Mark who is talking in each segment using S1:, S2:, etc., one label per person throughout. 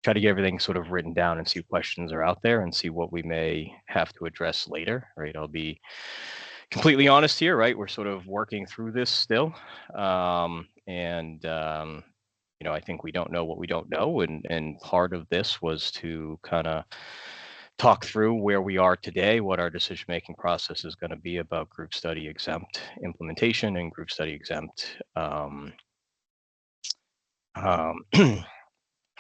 S1: try to get everything sort of written down and see what questions are out there and see what we may have to address later, right? I'll be completely honest here, right? We're sort of working through this still. I think we don't know what we don't know. And part of this was to kind of talk through where we are today, what our decision-making process is going to be about group study exempt implementation and group study exempt um,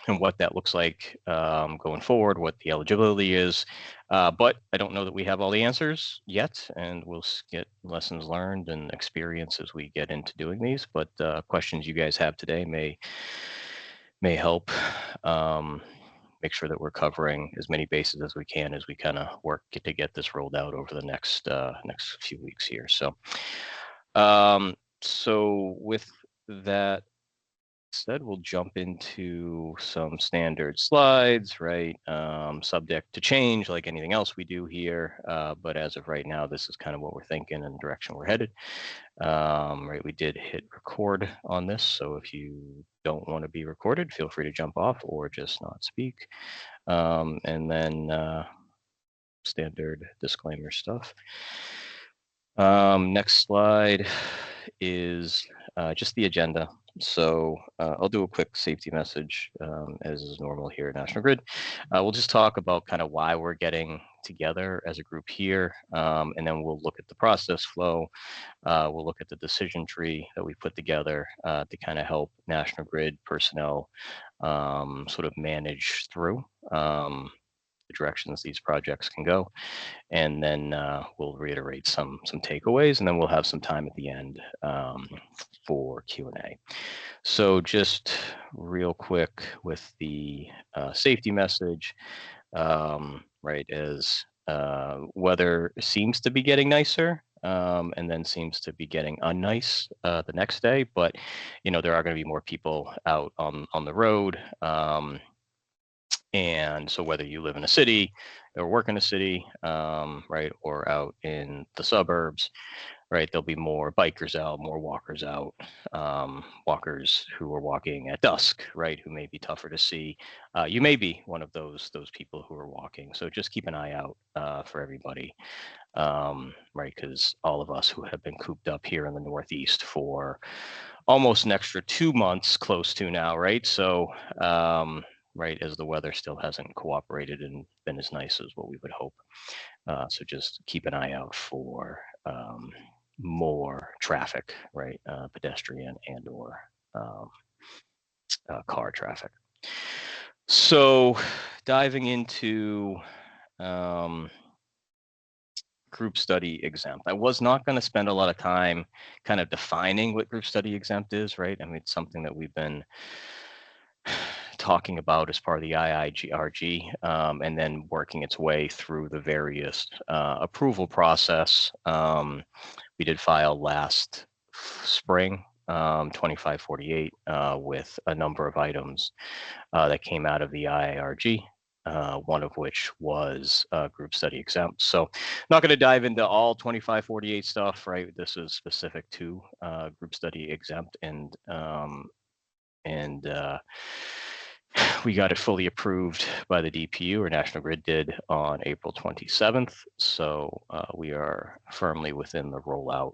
S1: and what that looks like going forward, what the eligibility is. But I don't know that we have all the answers yet, and we'll get lessons learned and experience as we get into doing these. But questions you guys have today may help make sure that we're covering as many bases as we can as we kind of work to get this rolled out over the next few weeks here. So with that said, we'll jump into some standard slides, right? Subject to change like anything else we do here. But as of right now, this is kind of what we're thinking and the direction we're headed. Right, we did hit record on this. So if you don't want to be recorded, feel free to jump off or just not speak. And then standard disclaimer stuff. Next slide is just the agenda. So I'll do a quick safety message as is normal here at National Grid. We'll just talk about kind of why we're getting together as a group here, and then we'll look at the process flow. We'll look at the decision tree that we put together to kind of help National Grid personnel sort of manage through the directions these projects can go. And then we'll reiterate some takeaways, and then we'll have some time at the end for Q&A. So just real quick with the safety message, right, as weather seems to be getting nicer and then seems to be getting unnice the next day, but there are going to be more people out on the road. And so whether you live in a city or work in a city, right, or out in the suburbs, right, there'll be more bikers out, more walkers out, walkers who are walking at dusk, right, who may be tougher to see. You may be one of those people who are walking. So just keep an eye out for everybody, right, because all of us who have been cooped up here in the Northeast for almost an extra 2 months, close to now, right? So right, as the weather still hasn't cooperated and been as nice as what we would hope. So just keep an eye out for more traffic, right, pedestrian and or car traffic. So diving into group study exempt. I was not going to spend a lot of time kind of defining what group study exempt is, right? I mean, it's something that we've been talking about as part of the IIGRG, and then working its way through the various approval process. We did file last spring, 2548, with a number of items that came out of the IIRG. One of which was group study exempt. So not going to dive into all 2548 stuff, right? This is specific to group study exempt, and we got it fully approved by the DPU, or National Grid did, on April 27th. So we are firmly within the rollout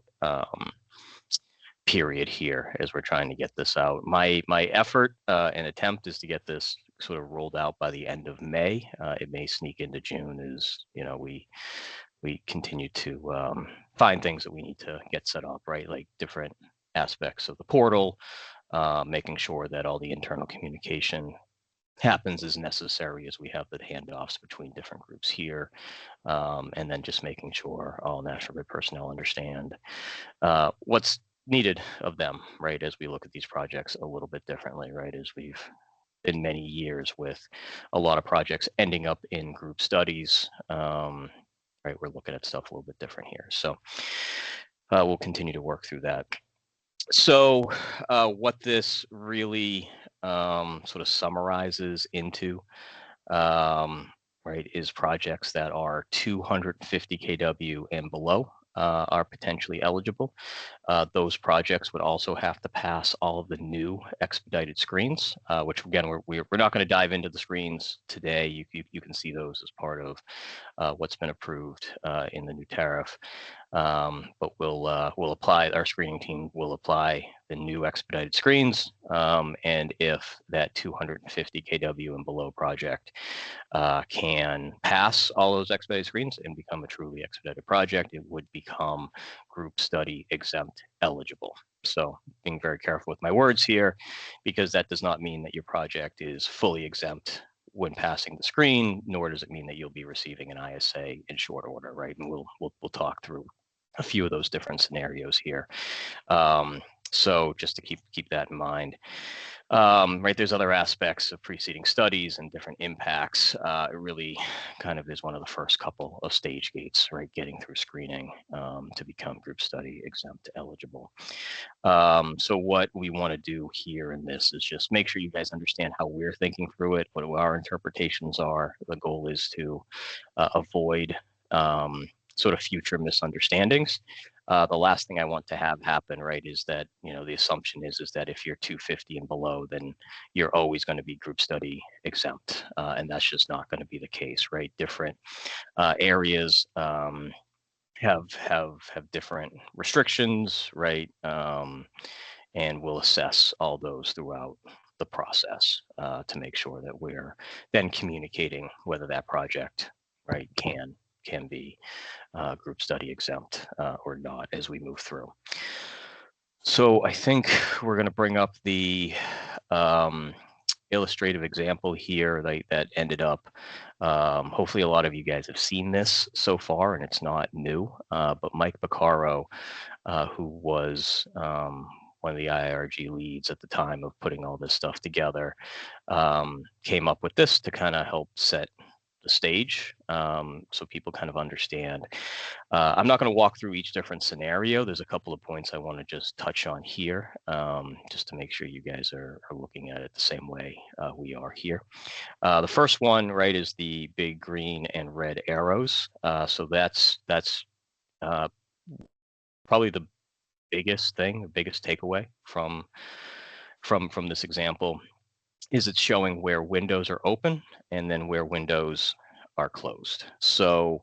S1: period here as we're trying to get this out. My effort and attempt is to get this sort of rolled out by the end of May. It may sneak into June as we continue to find things that we need to get set up, right? Like different aspects of the portal, making sure that all the internal communication happens as necessary as we have the handoffs between different groups here, and then just making sure all National Grid personnel understand what's needed of them, right, as we look at these projects a little bit differently, right, as we've been many years with a lot of projects ending up in group studies, right, we're looking at stuff a little bit different here. So we'll continue to work through that. So what this really sort of summarizes into, right, is projects that are 250 kW and below. are potentially eligible. Those projects would also have to pass all of the new expedited screens, which again, we're not going to dive into the screens today. You can see those as part of what's been approved in the new tariff. But we'll apply, our screening team will apply the new expedited screens. And if that 250 kW and below project can pass all those expedited screens and become a truly expedited project, it would become group study exempt eligible. So being very careful with my words here, because that does not mean that your project is fully exempt when passing the screen, nor does it mean that you'll be receiving an ISA in short order, right? And we'll talk through a few of those different scenarios here. So just to keep that in mind. Right, there's other aspects of preceding studies and different impacts. It really kind of is one of the first couple of stage gates, right, getting through screening to become group study exempt eligible. So what we want to do here in this is just make sure you guys understand how we're thinking through it, what our interpretations are. The goal is to avoid sort of future misunderstandings. The last thing I want to have happen, right, is that, you know, the assumption is that if you're 250 and below, then you're always going to be group study exempt, and that's just not going to be the case, right? Different areas have different restrictions, right? And we'll assess all those throughout the process to make sure that we're then communicating whether that project, right, can be group study exempt or not as we move through. So I think we're going to bring up the illustrative example here that ended up. Hopefully a lot of you guys have seen this so far and it's not new, but Mike Baccaro, who was one of the IRG leads at the time of putting all this stuff together, came up with this to kind of help set the stage so people kind of understand. I'm not going to walk through each different scenario. There's a couple of points I want to just touch on here just to make sure you guys are looking at it the same way we are here. The first one, right, is the big green and red arrows. So that's probably the biggest thing, the biggest takeaway from this example is it's showing where windows are open and then where windows are closed. So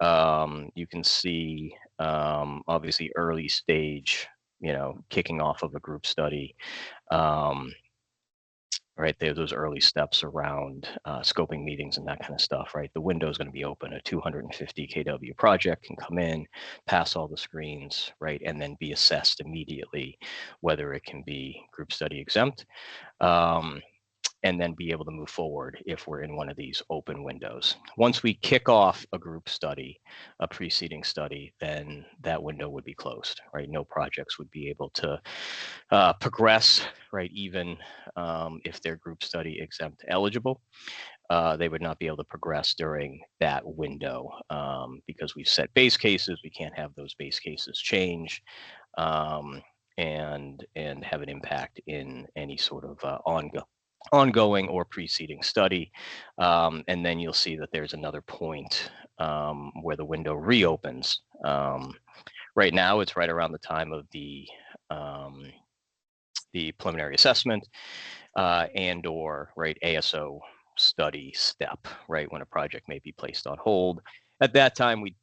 S1: you can see obviously early stage, you know, kicking off of a group study, right there, those early steps around scoping meetings and that kind of stuff, right? The window is going to be open. A 250 kW project can come in, pass all the screens, right, and then be assessed immediately whether it can be group study exempt. And then be able to move forward if we're in one of these open windows. Once we kick off a group study, a preceding study, then that window would be closed, right? No projects would be able to progress, right? Even if they're group study exempt eligible, they would not be able to progress during that window because we've set base cases. We can't have those base cases change. And have an impact in any sort of ongoing or preceding study. And then you'll see that there's another point where the window reopens. Right now, it's right around the time of the preliminary assessment and or right ASO study step, right, when a project may be placed on hold. At that time, we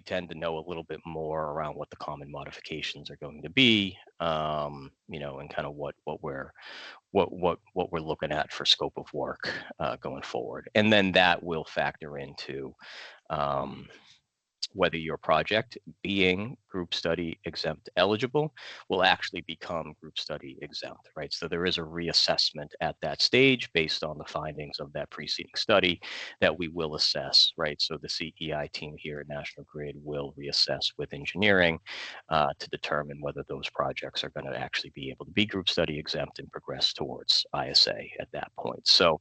S1: tend to know a little bit more around what the common modifications are going to be, you know, and kind of what we're looking at for scope of work going forward. And then that will factor into whether your project, being group study exempt eligible, will actually become group study exempt, right? So there is a reassessment at that stage based on the findings of that preceding study that we will assess, right? So the CEI team here at National Grid will reassess with engineering to determine whether those projects are going to actually be able to be group study exempt and progress towards ISA at that point. So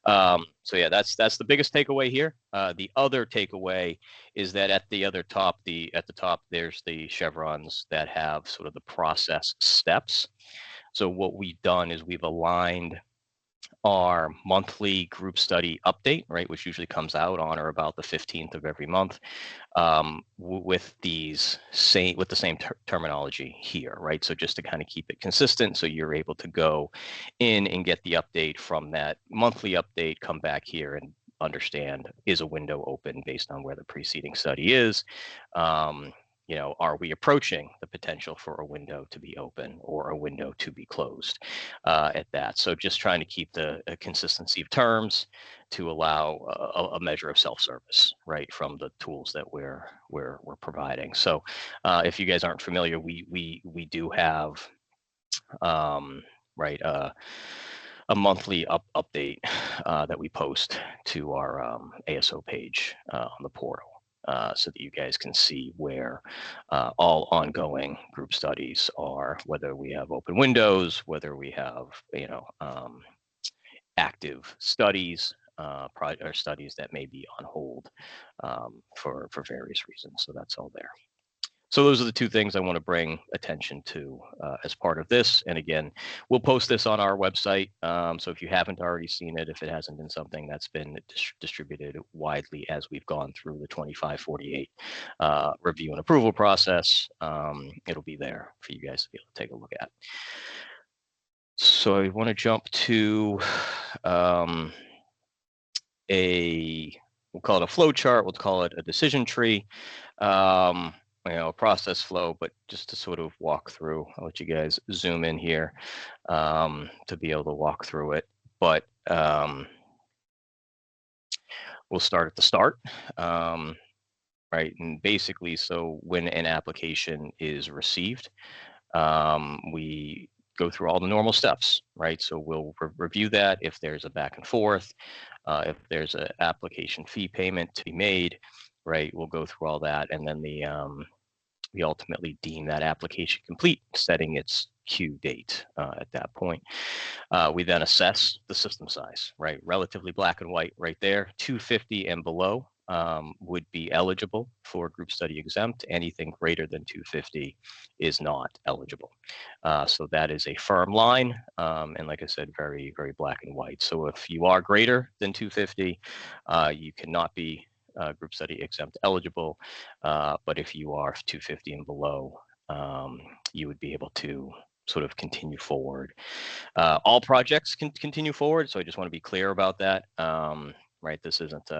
S1: yeah, that's the biggest takeaway here. The other takeaway is that at the top, there's the chevrons that have sort of the process steps. So what we've done is we've aligned our monthly group study update, right, which usually comes out on or about the 15th of every month, with with the same terminology here, right? So just to kind of keep it consistent, so you're able to go in and get the update from that monthly update, come back here and understand, is a window open based on where the preceding study is. Are we approaching the potential for a window to be open or a window to be closed at that? So just trying to keep the consistency of terms to allow a measure of self-service, right, from the tools that we're providing. So if you guys aren't familiar, we do have right a monthly update that we post to our ASO page on the portal. So that you guys can see where all ongoing group studies are, whether we have open windows, whether we have, active studies, or studies that may be on hold for various reasons. So that's all there. So those are the two things I want to bring attention to as part of this. And again, we'll post this on our website. So if you haven't already seen it, if it hasn't been something that's been distributed widely as we've gone through the 2548 review and approval process, it'll be there for you guys to be able to take a look at. So I want to jump to we'll call it a flow chart, we'll call it a decision tree. A process flow, but just to sort of walk through, I'll let you guys zoom in here to be able to walk through it. But we'll start at the start, right? And basically, so when an application is received, we go through all the normal steps, right? So we'll review that. If there's a back and forth, if there's an application fee payment to be made, right? We'll go through all that, and then we ultimately deem that application complete, setting its Q date at that point. We then assess the system size, right? Relatively black and white right there. 250 and below would be eligible for group study exempt. Anything greater than 250 is not eligible. So that is a firm line. And like I said, very, very black and white. So if you are greater than 250, you cannot be group study exempt eligible, but if you are 250 and below, you would be able to sort of continue forward. All projects can continue forward, so I just want to be clear about that. Right, this isn't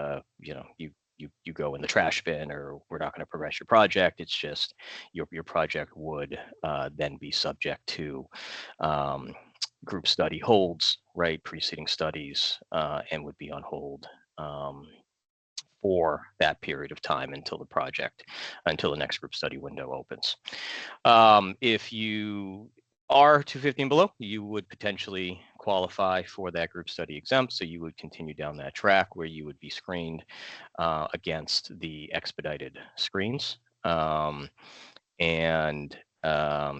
S1: you go in the trash bin, or we're not going to progress your project. It's just your project would then be subject to group study holds, right, preceding studies, and would be on hold for that period of time until the next group study window opens. If you are 250 and below, you would potentially qualify for that group study exempt. So you would continue down that track where you would be screened against the expedited screens.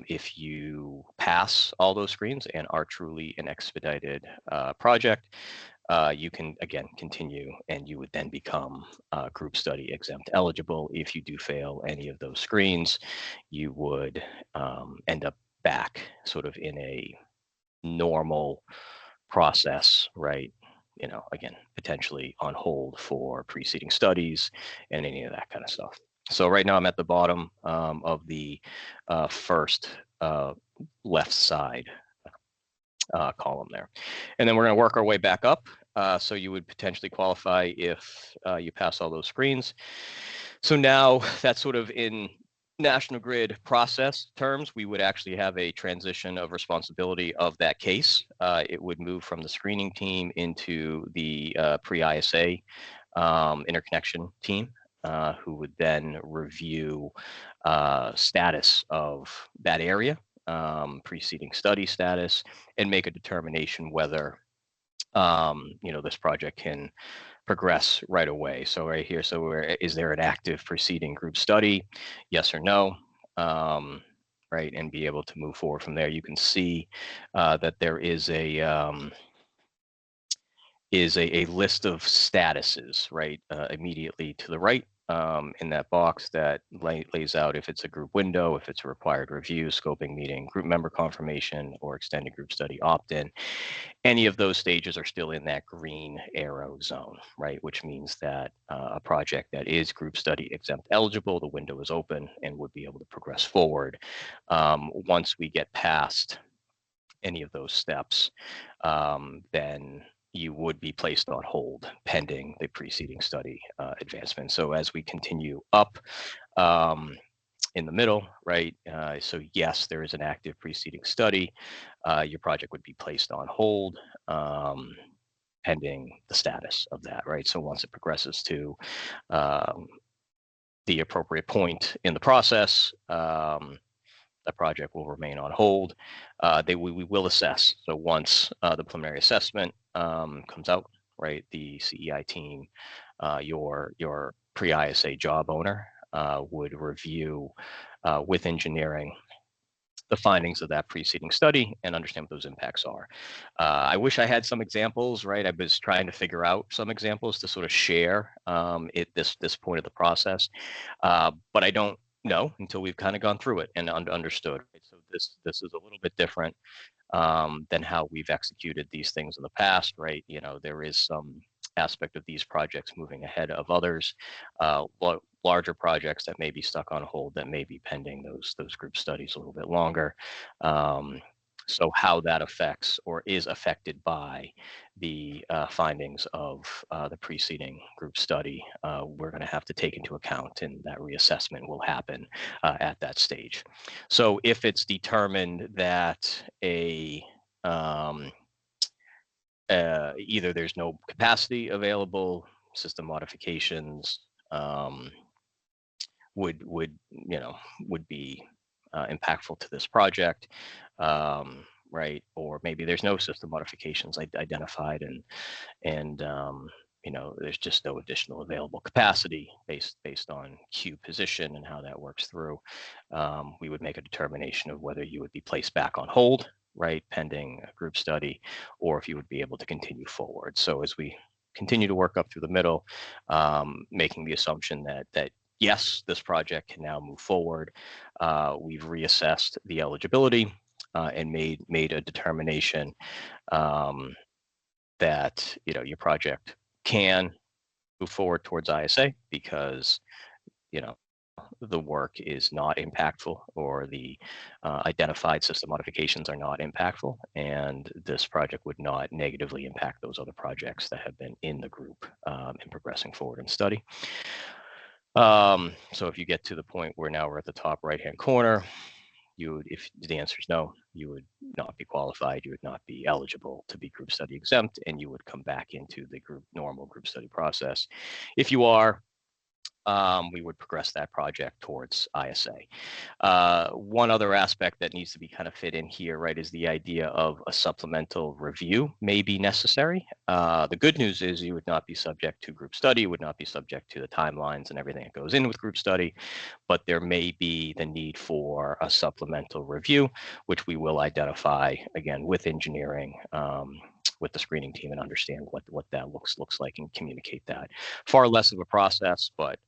S1: If you pass all those screens and are truly an expedited project, you can again continue, and you would then become group study exempt eligible. If you do fail any of those screens, you would end up back sort of in a normal process, right? Again, potentially on hold for preceding studies and any of that kind of stuff. So right now I'm at the bottom of the first left side column there. And then we're going to work our way back up. So you would potentially qualify if you pass all those screens. So now that's sort of in National Grid process terms, we would actually have a transition of responsibility of that case. It would move from the screening team into the pre-ISA interconnection team, who would then review status of that area, preceding study status, and make a determination whether this project can progress right away. So right here, so is there an active preceding group study? Yes or no? Right, and be able to move forward from there. You can see that there is a list of statuses, right, immediately to the right in that box that lays out if it's a group window, if it's a required review, scoping meeting, group member confirmation, or extended group study opt-in. any of those stages are still in that green arrow zone, right? Which means that a project that is group study exempt eligible, the window is open and would be able to progress forward. Once we get past any of those steps, then you would be placed on hold pending the preceding study advancement. So as we continue up, in the middle, right? So yes, there is an active preceding study. Your project would be placed on hold, pending the status of that, right? So once it progresses to the appropriate point in the process, the project will remain on hold. We will assess. So once the preliminary assessment comes out, right, the CEI team, your pre-ISA job owner would review with engineering the findings of that preceding study and understand what those impacts are. I wish I had some examples, right? I was trying to figure out some examples to sort of share at this point of the process, but I don't know until we've kind of gone through it and understood. Right? So this is a little bit different than how we've executed these things in the past, right? You know, there is some aspect of these projects moving ahead of others, larger projects that may be stuck on hold, that may be pending those group studies a little bit longer. So how that affects or is affected by the findings of the preceding group study, we're going to have to take into account, and that reassessment will happen at that stage. So if it's determined that either there's no capacity available, system modifications would be impactful to this project, right? Or maybe there's no system modifications identified, and there's just no additional available capacity based on queue position and how that works through. We would make a determination of whether you would be placed back on hold, right, pending a group study, or if you would be able to continue forward. So as we continue to work up through the middle, making the assumption that yes, this project can now move forward. We've reassessed the eligibility and made a determination that your project can move forward towards ISA because the work is not impactful, or the identified system modifications are not impactful, and this project would not negatively impact those other projects that have been in the group and progressing forward in study. So if you get to the point where now we're at the top right-hand corner, if the answer is no, you would not be qualified, you would not be eligible to be group study exempt, and you would come back into the normal group study process. If you are, we would progress that project towards ISA. One other aspect that needs to be kind of fit in here, right, is the idea of a supplemental review may be necessary. The good news is you would not be subject to group study, would not be subject to the timelines and everything that goes in with group study, but there may be the need for a supplemental review, which we will identify again with engineering, with the screening team, and understand what that looks like and communicate that. Far less of a process, but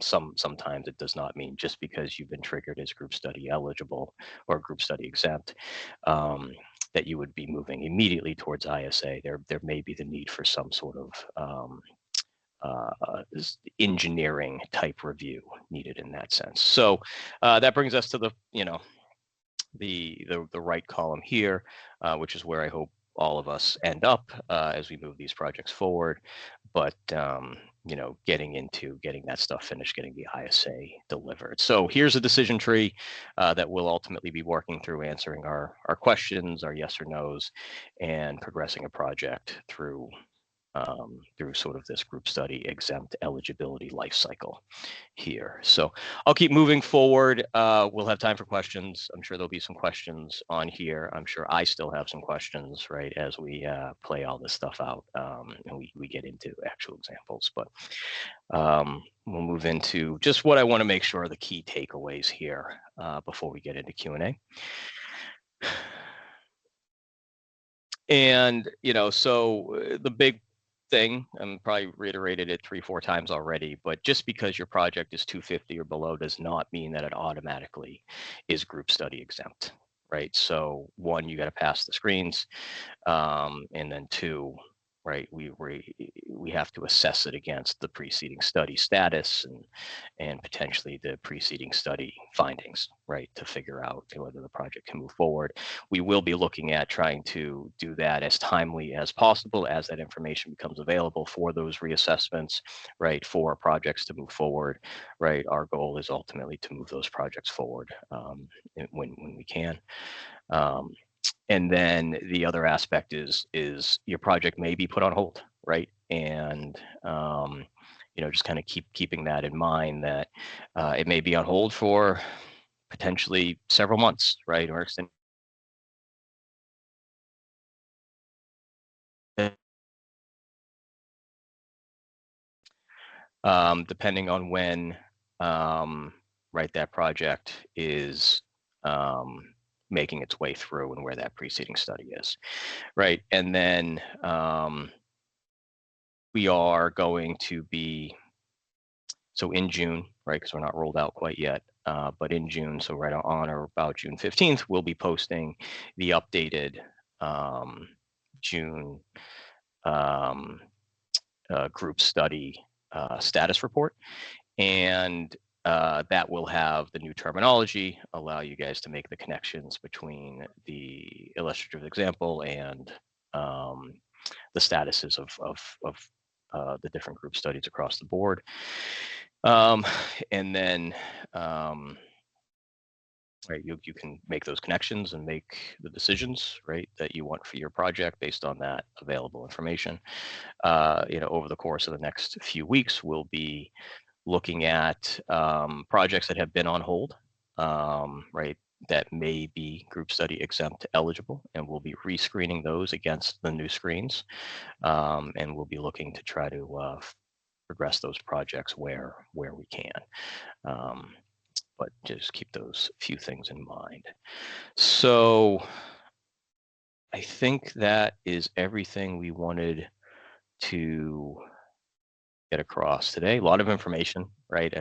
S1: sometimes it does not mean just because you've been triggered as group study eligible or group study exempt that you would be moving immediately towards ISA. There may be the need for some sort of engineering type review needed in that sense. So that brings us to the right column here, which is where I hope all of us end up as we move these projects forward. But getting that stuff finished, getting the ISA delivered. So here's a decision tree that we'll ultimately be working through, answering our questions, our yes or nos, and progressing a project through sort of this group study exempt eligibility life cycle here. So I'll keep moving forward. We'll have time for questions. I'm sure there'll be some questions on here. I'm sure I still have some questions, right, as we play all this stuff out and we get into actual examples. But we'll move into just what I want to make sure are the key takeaways here before we get into Q&A. And, so the big thing, and probably reiterated it 3-4 times already, but just because your project is 250 or below does not mean that it automatically is group study exempt. right? So one, you got to pass the screens, and then two, right, we have to assess it against the preceding study status and potentially the preceding study findings, right, to figure out whether the project can move forward. We will be looking at trying to do that as timely as possible as that information becomes available for those reassessments, right, for projects to move forward, right. Our goal is ultimately to move those projects forward when we can. Um, and then the other aspect is your project may be put on hold, right? And just kind of keeping that in mind that it may be on hold for potentially several months, right? Or extended, depending on when right that project is making its way through and where that preceding study is, right? And then we are going to be, so in June, right, because we're not rolled out quite yet, but in June, so right on or about June 15th, we'll be posting the updated June um, group study status report. And that will have the new terminology, allow you guys to make the connections between the illustrative example and the statuses of the different group studies across the board. And then right, you can make those connections and make the decisions, right, that you want for your project based on that available information. Over the course of the next few weeks, we'll be looking at projects that have been on hold, right, that may be group study exempt eligible, and we'll be rescreening those against the new screens, and we'll be looking to try to progress those projects where we can. But just keep those few things in mind. So I think that is everything we wanted to get across today. A lot of information, right?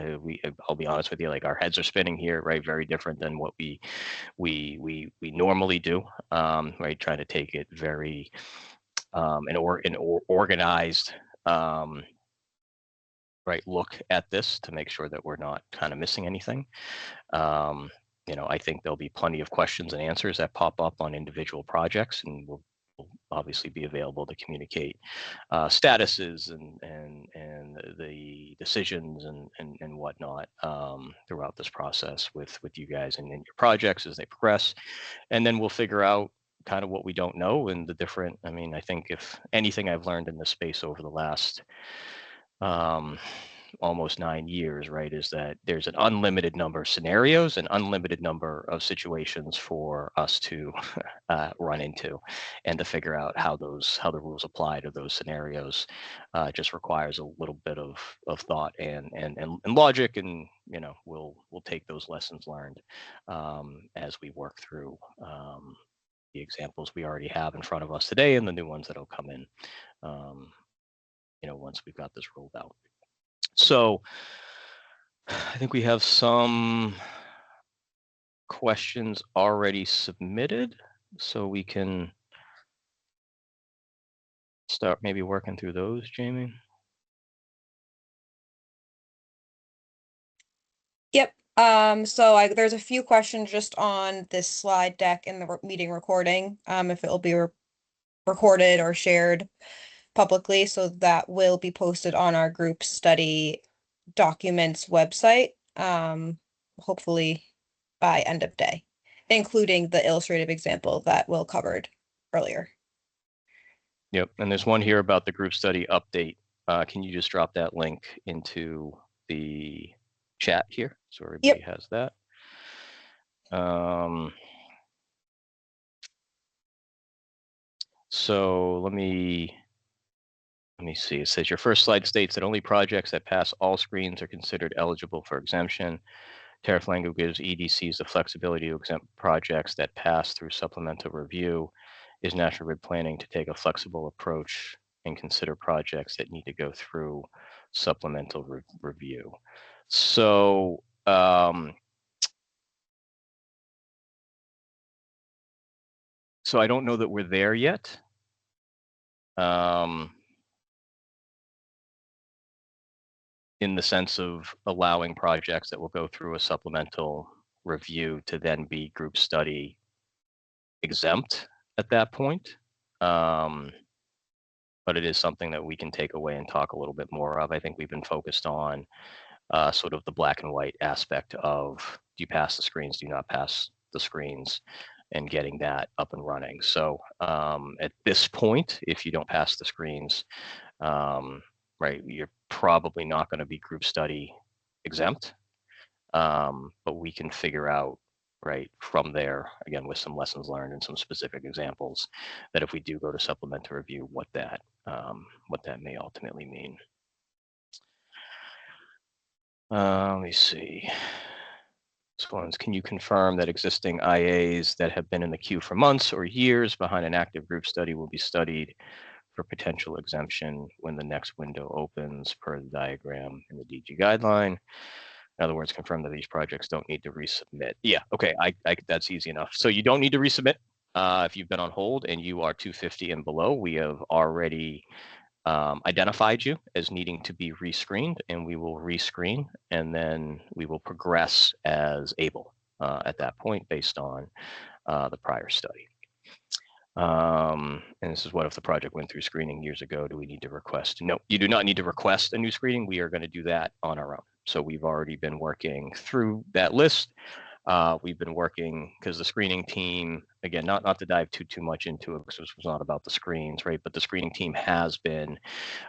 S1: I'll be honest with you, like our heads are spinning here, right? Very different than what we normally do, right? Trying to take it very organized, right, look at this to make sure that we're not kind of missing anything. Um, I think there'll be plenty of questions and answers that pop up on individual projects, and we'll obviously be available to communicate statuses and the decisions and whatnot throughout this process with you guys and in your projects as they progress. And then we'll figure out kind of what we don't know and the different. I mean, I think if anything I've learned in this space over the last um, almost 9 years, right, is that there's an unlimited number of scenarios, an unlimited number of situations for us to run into, and to figure out how the rules apply to those scenarios just requires a little bit of thought and logic, and we'll take those lessons learned as we work through the examples we already have in front of us today and the new ones that'll come in once we've got this rolled out. So I think we have some questions already submitted, so we can start maybe working through those, Jamie.
S2: Yep. So there's a few questions just on this slide deck in the meeting recording, if it will be recorded or shared publicly. So that will be posted on our group study documents website, hopefully by end of day, including the illustrative example that Will covered earlier.
S1: Yep, and there's one here about the group study update. Can you just drop that link into the chat here so everybody has that? So let me see. It says your first slide states that only projects that pass all screens are considered eligible for exemption. Teraflango gives EDCs the flexibility to exempt projects that pass through supplemental review. Is National Grid planning to take a flexible approach and consider projects that need to go through supplemental review? So So I don't know that we're there yet. In the sense of allowing projects that will go through a supplemental review to then be group study exempt at that point. But it is something that we can take away and talk a little bit more of. I think we've been focused on sort of the black and white aspect of, do you pass the screens, do you not pass the screens, and getting that up and running. So at this point, if you don't pass the screens, right, you're probably not going to be group study exempt. But we can figure out, right, from there, again, with some lessons learned and some specific examples, that if we do go to supplemental review, what that may ultimately mean. Let me see. This one's, can you confirm that existing IAs that have been in the queue for months or years behind an active group study will be studied for potential exemption when the next window opens per the diagram in the DG guideline? In other words, confirm that these projects don't need to resubmit. Yeah, okay, that's easy enough. So you don't need to resubmit if you've been on hold and you are 250 and below. We have already identified you as needing to be rescreened, and we will rescreen, and then we will progress as able at that point based on the prior study. And this is, what if the project went through screening years ago? Do we need to request? No, you do not need to request a new screening. We are going to do that on our own. So we've already been working through that list. We've been working, because the screening team, again, not to dive too much into it, because this was not about the screens, right? But the screening team has been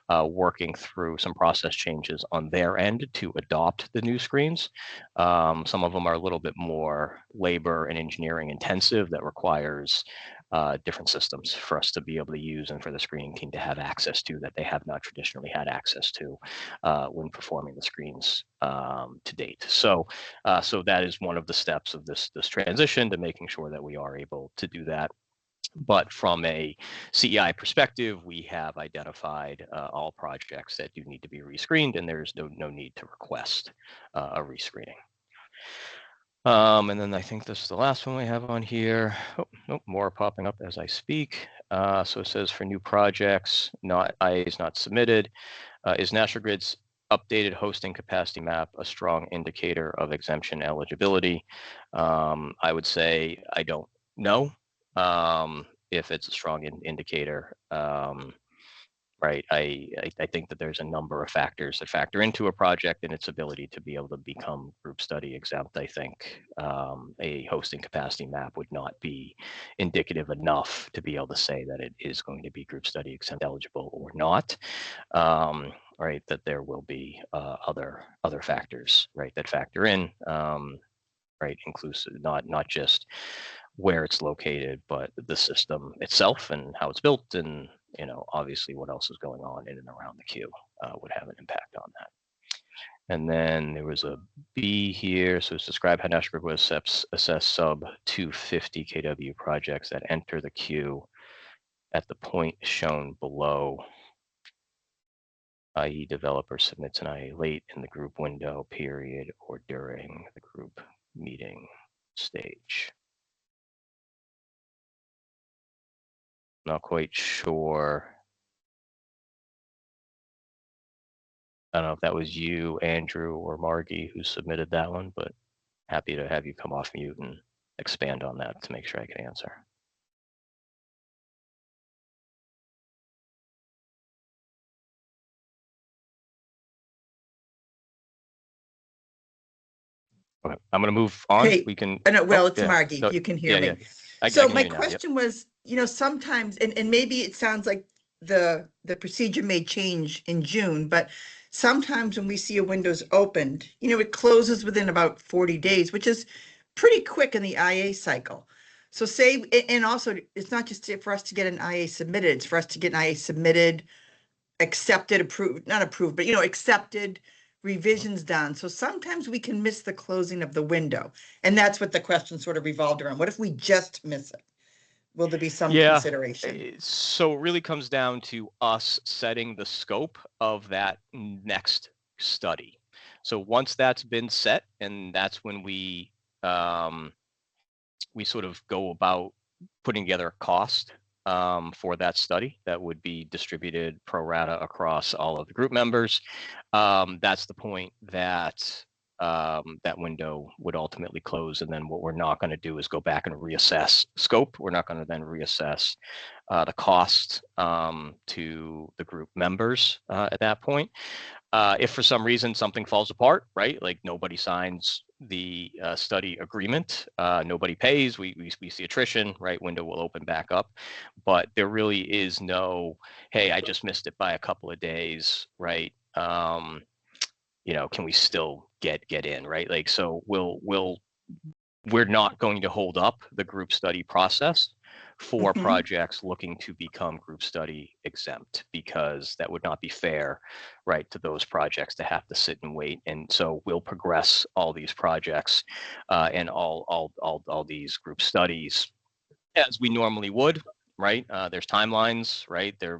S1: working through some process changes on their end to adopt the new screens. Some of them are a little bit more labor and engineering intensive, that requires different systems for us to be able to use and for the screening team to have access to, that they have not traditionally had access to when performing the screens to date. So that is one of the steps of this transition, to making sure that we are able to do that. But from a CEI perspective, we have identified all projects that do need to be rescreened, and there's no need to request a rescreening. And then I think this is the last one we have on here. Oh, nope, more popping up as I speak. So it says, for new projects, IAs not submitted, is National Grid's updated hosting capacity map a strong indicator of exemption eligibility? I would say I don't know if it's a strong indicator. Right. I think that there's a number of factors that factor into a project and its ability to be able to become group study exempt. I think a hosting capacity map would not be indicative enough to be able to say that it is going to be group study exempt eligible or not. Right, that there will be other factors, right, that factor in, right, inclusive, not just where it's located, but the system itself and how it's built, and obviously what else is going on in and around the queue would have an impact on that. And then there was a B here, so it's describe how National Grid will assess sub 250 kW projects that enter the queue at the point shown below, i.e. developer submits an IA late in the group window period or during the group meeting stage. Not quite sure. I don't know if that was you, Andrew, or Margie who submitted that one, but happy to have you come off mute and expand on that to make sure I can answer. Okay, I'm going to move on.
S3: Hey,
S1: we can.
S3: well, it's
S1: yeah.
S3: Margie.
S1: No,
S3: You can hear me.
S1: I
S3: So
S1: can
S3: my
S1: hear you now. Yep.
S3: question was, sometimes, and maybe it sounds like the procedure may change in June, but sometimes when we see a window's opened, it closes within about 40 days, which is pretty quick in the IA cycle. So say, and also it's not just for us to get an IA submitted, it's for us to get an IA submitted, accepted, approved, not approved, but accepted, revisions done. So sometimes we can miss the closing of the window. And that's what the question sort of revolved around. What if we just miss it? Will there be some consideration?
S1: So it really comes down to us setting the scope of that next study. So once that's been set, and that's when we sort of go about putting together a cost for that study that would be distributed pro rata across all of the group members. That's the point that that window would ultimately close. And then what we're not going to do is go back and reassess scope. We're not going to then reassess the cost to the group members at that point. If for some reason something falls apart, right, like nobody signs the study agreement, nobody pays, we see attrition, right, window will open back up. But there really is no, hey, I just missed it by a couple of days, right? Can we still get in, right? Like, so we're not going to hold up the group study process for projects looking to become group study exempt, because that would not be fair, right, to those projects to have to sit and wait. And so we'll progress all these projects and all these group studies as we normally would, right? There's timelines, right? There's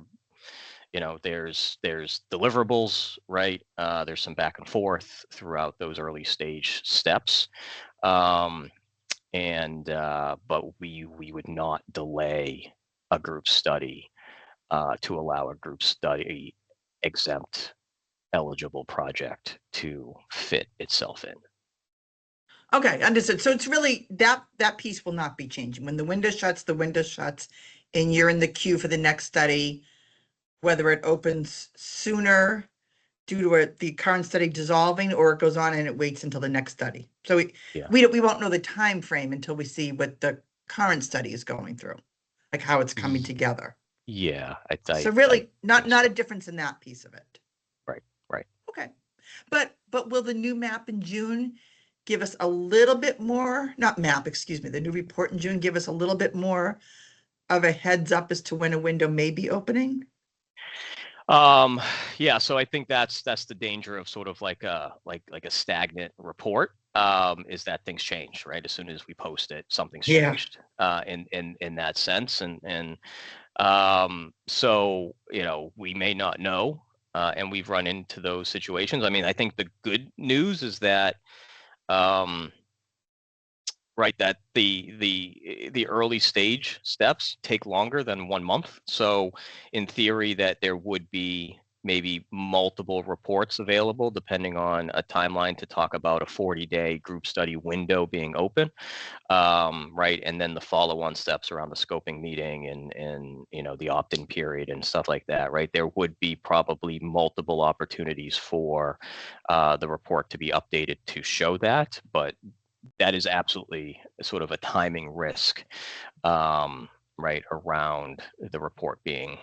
S1: deliverables, right? There's some back and forth throughout those early stage steps. But we would not delay a group study to allow a group study exempt eligible project to fit itself in.
S3: Okay, understood. So it's really that piece will not be changing. When the window shuts, the window shuts, and you're in the queue for the next study, whether it opens sooner due to the current study dissolving, or it goes on and it waits until the next study. So we won't know the time frame until we see what the current study is going through, like how it's coming together.
S1: Yeah,
S3: so really not a difference in that piece of it.
S1: Right.
S3: Okay, but will the new map in June give us a little bit more? Not map, excuse me. The new report in June give us a little bit more of a heads up as to when a window may be opening?
S1: Yeah, so I think that's the danger of sort of like a stagnant report, is that things change, right? As soon as we post it, something's changed in that sense. And so we may not know, and we've run into those situations. I mean, I think the good news is that right, that the early stage steps take longer than 1 month. So in theory, that there would be maybe multiple reports available depending on a timeline to talk about a 40-day group study window being open, right? And then the follow-on steps around the scoping meeting and the opt-in period and stuff like that, right? There would be probably multiple opportunities for the report to be updated to show that, but that is absolutely sort of a timing risk, right, around the report being,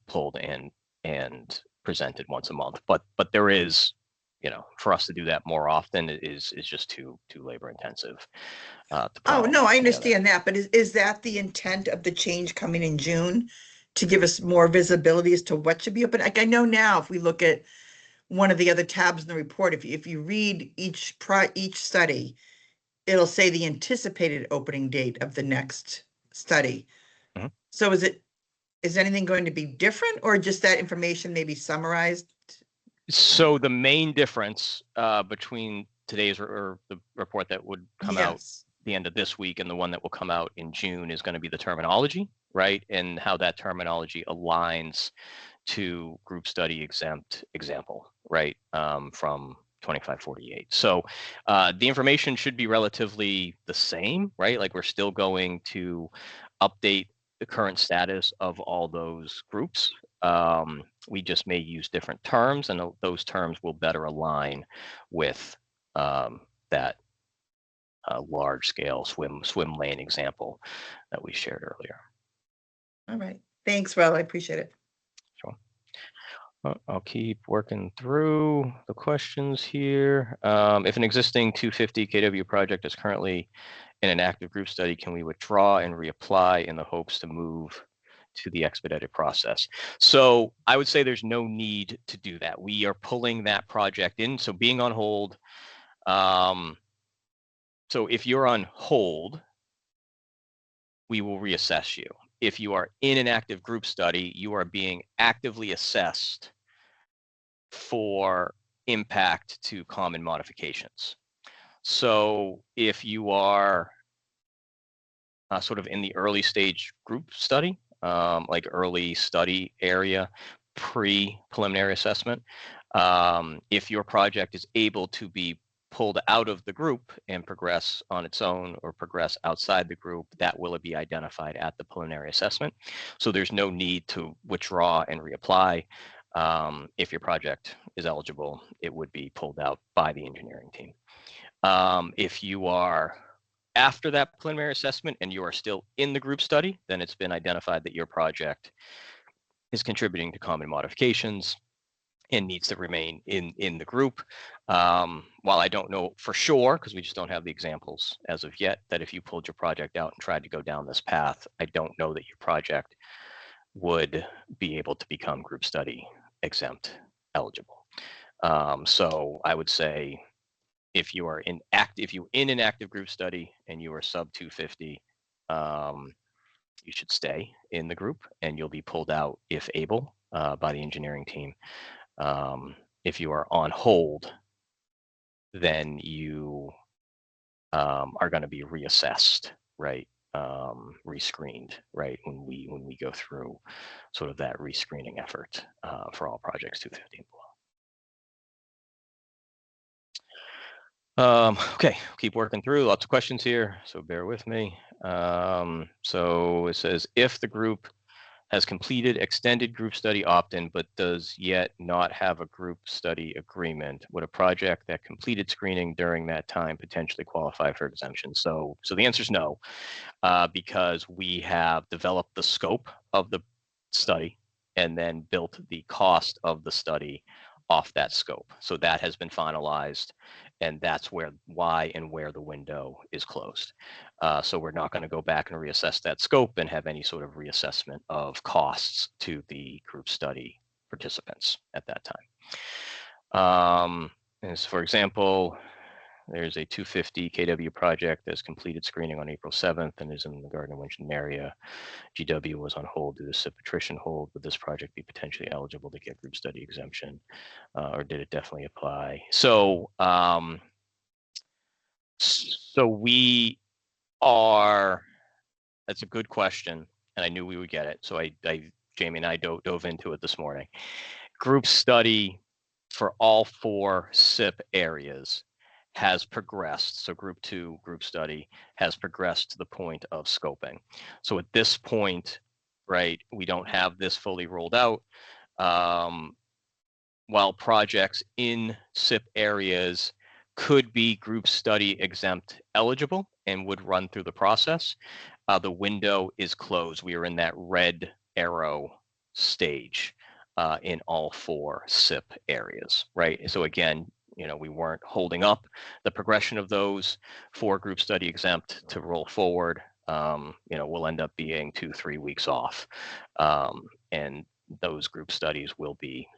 S1: pulled and presented once a month. But there is, for us to do that more often is just too labor intensive.
S3: Oh, no, I understand that, but is that the intent of the change coming in June, to give us more visibility as to what should be open? Like, I know now, if we look at one of the other tabs in the report, if you read each study, it'll say the anticipated opening date of the next study.
S1: Mhm.
S3: So is anything going to be different, or just that information maybe summarized?
S1: So the main difference between today's or the report that would come out the end of this week and the one that will come out in June is going to be the terminology, right? And how that terminology aligns to group study exempt example, right? From 2548. So the information should be relatively the same, right? Like we're still going to update the current status of all those groups. We just may use different terms, and those terms will better align with that large scale swim lane example that we shared earlier.
S3: All right. Thanks, Will. I appreciate it.
S1: Sure. I'll keep working through the questions here. If an existing 250 kW project is currently in an active group study, can we withdraw and reapply in the hopes to move to the expedited process? So I would say there's no need to do that. We are pulling that project in. So being on hold. So if you're on hold, we will reassess you. If you are in an active group study, you are being actively assessed for impact to common modifications. So if you are sort of in the early stage group study, like early study area, pre-preliminary assessment. If your project is able to be pulled out of the group and progress on its own or progress outside the group, that will be identified at the preliminary assessment. So there's no need to withdraw and reapply. If your project is eligible, it would be pulled out by the engineering team. If you are after that preliminary assessment and you are still in the group study, then it's been identified that your project is contributing to common modifications and needs to remain in the group. While I don't know for sure, because we just don't have the examples as of yet, that if you pulled your project out and tried to go down this path, I don't know that your project would be able to become group study exempt eligible. So I would say if you are in an active group study and you are sub 250, you should stay in the group and you'll be pulled out if able by the engineering team. If you are on hold, then you are going to be reassessed, right? Rescreened, right? When we go through sort of that rescreening effort for all projects 250 and below. Okay, keep working through. Lots of questions here, so bear with me. So it says, if the group has completed extended group study opt-in, but does yet not have a group study agreement, would a project that completed screening during that time potentially qualify for exemption? So the answer is no, because we have developed the scope of the study and then built the cost of the study off that scope. So that has been finalized, and that's why and where the window is closed. So we're not going to go back and reassess that scope and have any sort of reassessment of costs to the group study participants at that time. As for example, there's a 250 kW project that's completed screening on April 7th and is in the Gardner-Wynne area. GW was on hold due to SIP attrition hold. Would this project be potentially eligible to get group study exemption, or did it definitely apply? So we are. That's a good question, and I knew we would get it. So Jamie and I dove into it this morning. Group study for all 4 SIP areas has progressed. So group 2 group study has progressed to the point of scoping. So at this point, right, we don't have this fully rolled out. While projects in SIP areas could be group study exempt eligible and would run through the process, the window is closed. We are in that red arrow stage in all 4 SIP areas, right? So again, we weren't holding up the progression of those for group study exempt to roll forward. We'll end up being 2-3 weeks off, and those group studies will be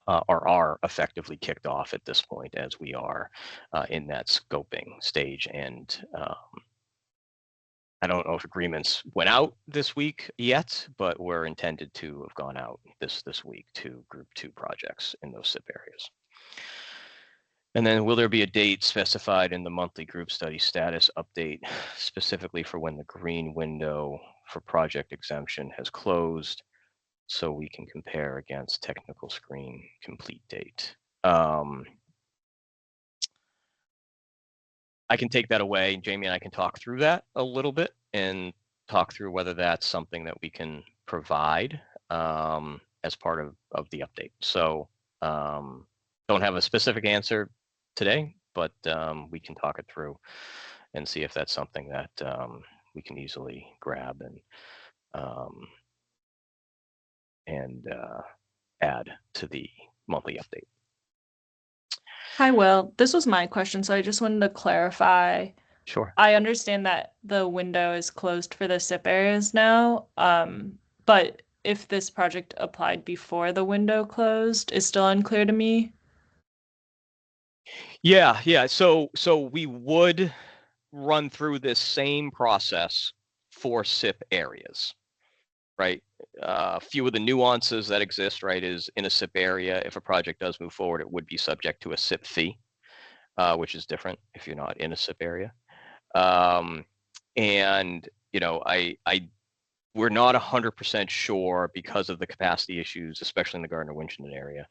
S1: or are effectively kicked off at this point as we are in that scoping stage. And I don't know if agreements went out this week yet, but we're intended to have gone out this week to group 2 projects in those SIP areas. And then will there be a date specified in the monthly group study status update specifically for when the green window for project exemption has closed so we can compare against technical screen complete date? I can take that away. Jamie and I can talk through that a little bit and talk through whether that's something that we can provide as part of the update. So don't have a specific answer today, but we can talk it through and see if that's something that we can easily grab and add to the monthly update.
S4: Hi, Will. This was my question, so I just wanted to clarify.
S1: Sure.
S4: I understand that the window is closed for the SIP areas now, but if this project applied before the window closed is still unclear to me.
S1: Yeah. So we would run through this same process for SIP areas, right? A few of the nuances that exist, right, is in a SIP area, if a project does move forward, it would be subject to a SIP fee, which is different if you're not in a SIP area. And we're not 100% sure because of the capacity issues, especially in the Gardner-Winchendon area,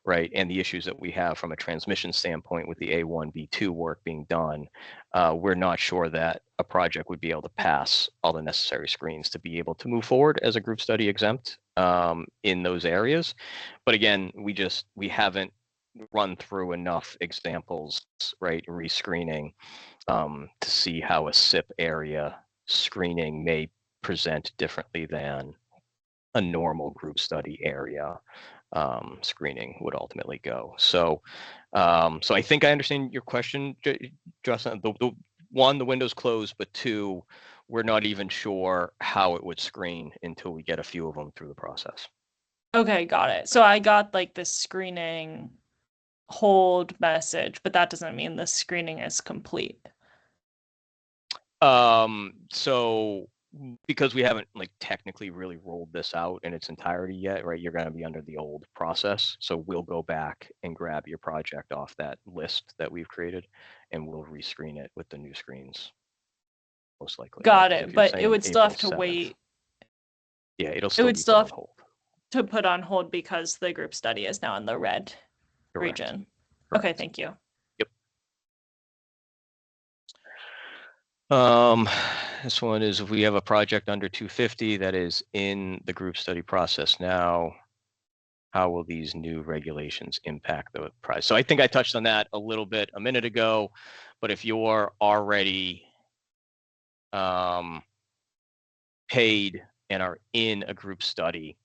S1: right? And the issues that we have from a transmission standpoint with the A1, B2 work being done. We're not sure that a project would be able to pass all the necessary screens to be able to move forward as a group study exempt in those areas. But again, we haven't run through enough examples, right, rescreening to see how a SIP area screening may present differently than a normal group study area screening would ultimately go. So I think I understand your question, Justin. One, the window's closed, but two, we're not even sure how it would screen until we get a few of them through the process.
S4: Okay, got it. So I got like the screening hold message, but that doesn't mean the screening is complete.
S1: So because we haven't like technically really rolled this out in its entirety yet, right? You're going to be under the old process. So we'll go back and grab your project off that list that we've created and we'll rescreen it with the new screens. Most likely.
S4: Got
S1: Like,
S4: it, but it would still have to wait.
S1: Yeah, it'll
S4: It
S1: still
S4: would
S1: be
S4: still
S1: put on
S4: have
S1: hold.
S4: to put on hold because the group study is now in the red
S1: Correct.
S4: region.
S1: Correct.
S4: Okay, thank you.
S1: This one is if we have a project under 250 that is in the group study process now, how will these new regulations impact the price? So I think I touched on that a little bit a minute ago, but if you're already paid and are in a group study,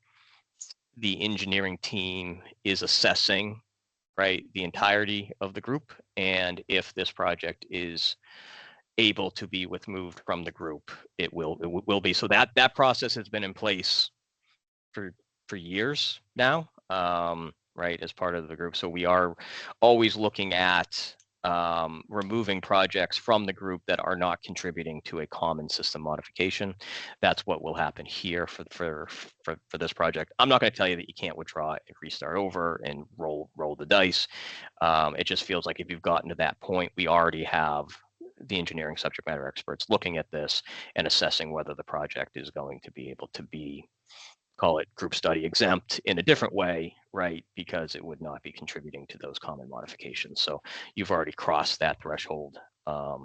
S1: the engineering team is assessing, right, the entirety of the group, and if this project is able to be moved from the group, it will be. So that process has been in place for years now, right, as part of the group. So we are always looking at removing projects from the group that are not contributing to a common system modification. That's what will happen here for this project. I'm not going to tell you that you can't withdraw and restart over and roll the dice. It just feels like if you've gotten to that point, we already have the engineering subject matter experts looking at this and assessing whether the project is going to be able to be, call it group study exempt in a different way, right? Because it would not be contributing to those common modifications. So you've already crossed that threshold of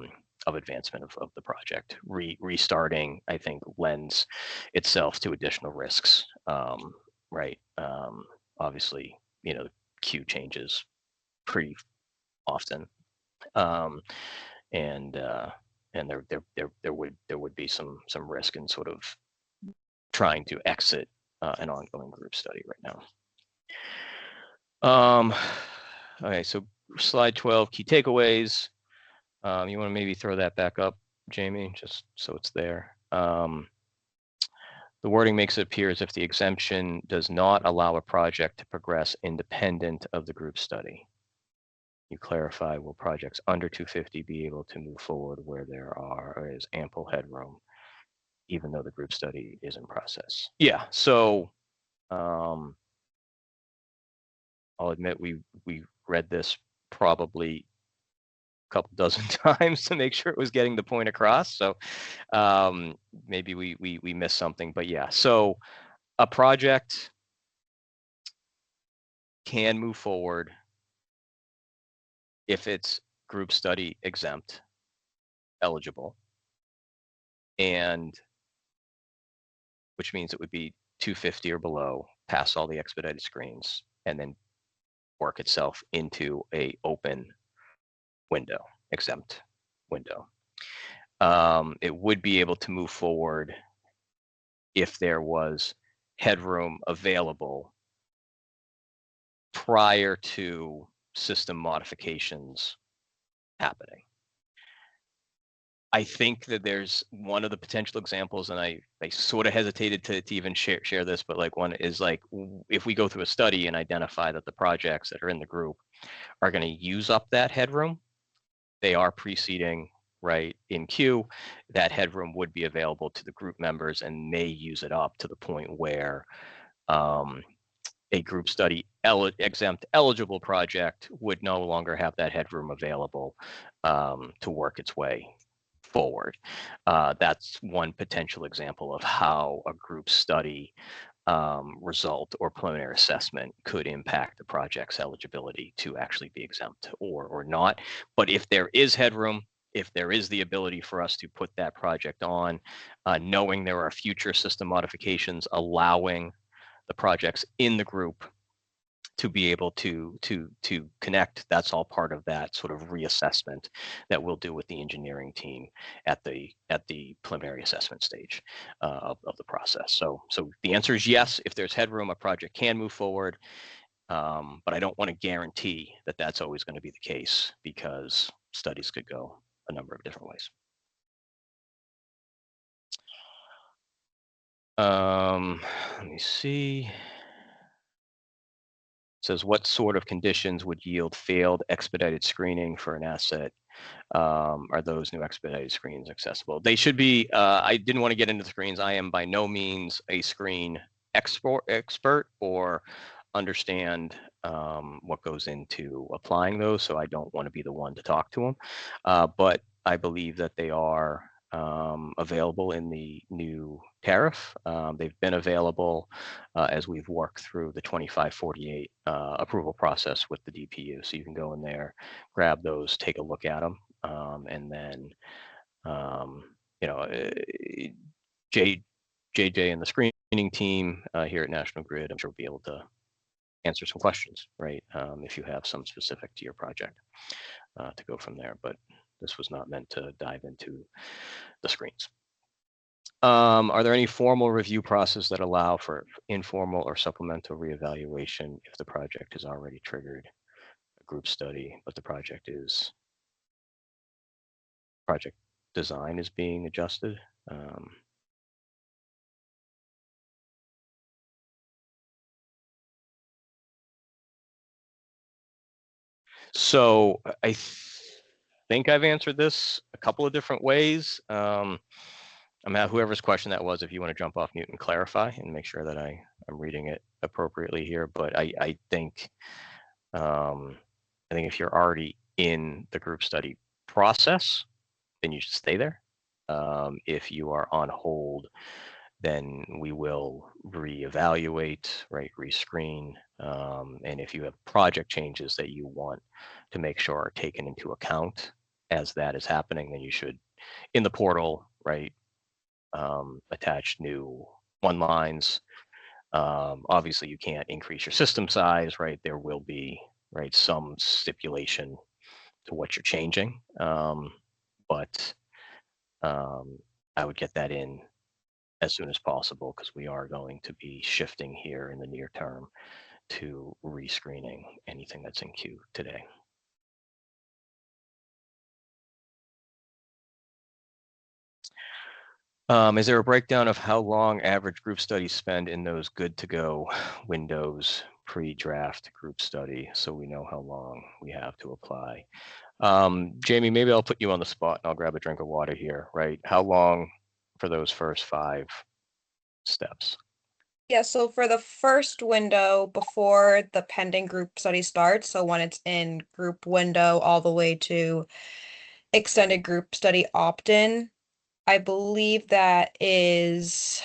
S1: advancement of the project. Restarting, I think, lends itself to additional risks, right? Obviously, queue changes pretty often. And there would be some risk in sort of trying to exit an ongoing group study right now. Okay, so slide 12, key takeaways. You want to maybe throw that back up, Jamie, just so it's there. The wording makes it appear as if the exemption does not allow a project to progress independent of the group study. You clarify, will projects under 250 be able to move forward where there is ample headroom, even though the group study is in process? Yeah, so I'll admit we read this probably a couple dozen times to make sure it was getting the point across. So maybe we missed something, but yeah. So a project can move forward if it's group study exempt eligible, and which means it would be 250 or below, pass all the expedited screens, and then work itself into a open window, exempt window. It would be able to move forward if there was headroom available prior to system modifications happening. I think that there's one of the potential examples, and I sort of hesitated to even share this, but like one is like, if we go through a study and identify that the projects that are in the group are going to use up that headroom, they are preceding, right, in queue, that headroom would be available to the group members and may use it up to the point where a group study exempt eligible project would no longer have that headroom available to work its way forward. That's one potential example of how a group study result or preliminary assessment could impact the project's eligibility to actually be exempt or not. But if there is headroom, if there is the ability for us to put that project on, knowing there are future system modifications allowing the projects in the group to be able to connect, that's all part of that sort of reassessment that we'll do with the engineering team at the preliminary assessment stage of the process. So the answer is yes. If there's headroom, a project can move forward, but I don't want to guarantee that that's always going to be the case, because studies could go a number of different ways. Let me see. It says, what sort of conditions would yield failed expedited screening for an asset? Are those new expedited screens accessible? They should be. I didn't want to get into the screens. I am by no means a screen expert or understand what goes into applying those, so I don't want to be the one to talk to them. But I believe that they are available in the new tariff. They've been available as we've worked through the 2548 approval process with the DPU. So you can go in there, grab those, take a look at them, and then you know, JJ and the screening team here at National Grid, I'm sure will be able to answer some questions, right? If you have some specific to your project, to go from there. But this was not meant to dive into the screens. Are there any formal review process that allow for informal or supplemental reevaluation if the project has already triggered a group study, but the project design is being adjusted? So I think I've answered this a couple of different ways. I'm at whoever's question that was, if you want to jump off mute and clarify and make sure that I'm reading it appropriately here. But I think if you're already in the group study process, then you should stay there. If you are on hold, then we will reevaluate, right, rescreen. And if you have project changes that you want to make sure are taken into account as that is happening, then you should, in the portal, right, attach new one lines. Obviously, you can't increase your system size, right? There will be, right, some stipulation to what you're changing. But I would get that in as soon as possible, because we are going to be shifting here in the near term to rescreening anything that's in queue today. Is there a breakdown of how long average group studies spend in those good to go windows pre-draft group study, so we know how long we have to apply? Jamie, maybe I'll put you on the spot and I'll grab a drink of water here, right? How long for those first 5 steps?
S2: Yeah, so for the first window before the pending group study starts, so when it's in group window all the way to extended group study opt-in, I believe that is